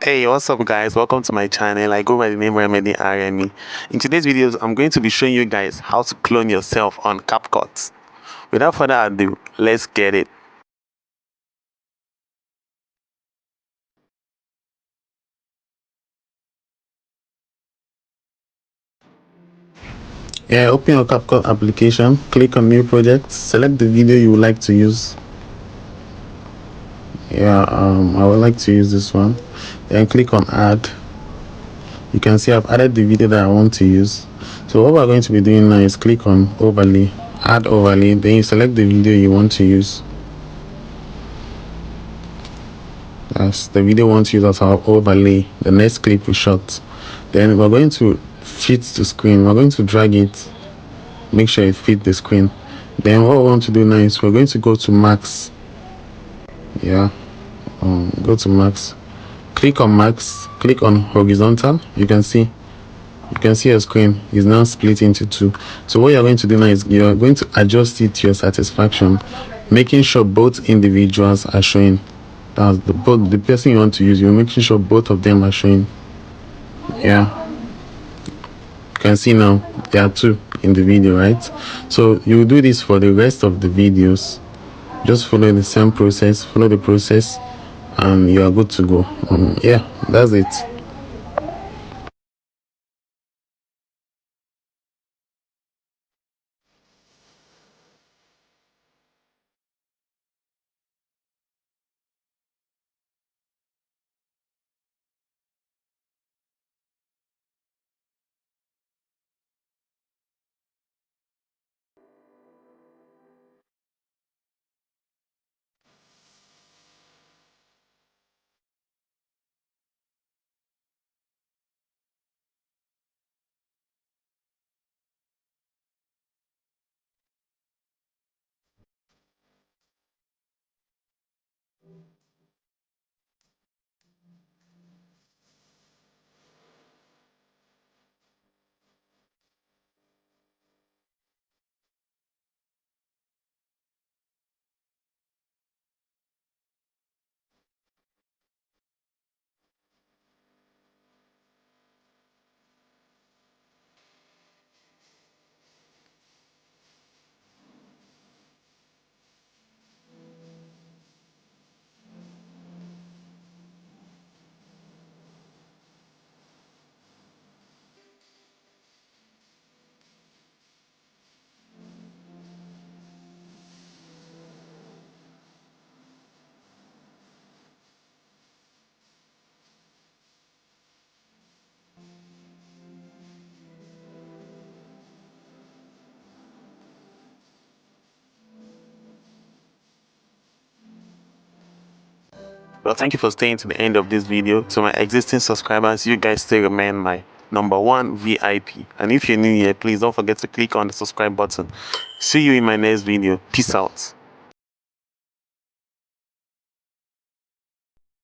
Hey, what's up guys? Welcome to my channel. I go by the name Remedy RME. In today's videos, I'm going to be showing you guys how to clone yourself on CapCut. Without further ado, let's get it. Yeah, open your CapCut application, click on new project, select the video you would like to use. I would like to use this one. Then click on add. You can see I've added the video that I want to use. So what we're going to be doing now is click on overlay, add overlay, then you select the video you want to use. As the video wants to use as our overlay, the next clip we shot. Then we're going to fit the screen. We're going to drag it, make sure it fits the screen. Then what we want to do now is we're going to go to max. Go to max. Click on max. Click on horizontal. You can see your screen is now split into two. So what you're going to do now is you're going to adjust it to your satisfaction, making sure both individuals are showing. That's the person you want to use. You're making sure both of them are showing. You can see now there are two in the video, right? So you will do this for the rest of the videos. Just follow the same process, follow the process, and you are good to go. That's it. Well, thank you for staying to the end of this video. To my existing subscribers, you guys still remain my number one VIP. And if you're new here, please don't forget to click on the subscribe button. See you in my next video. Peace out.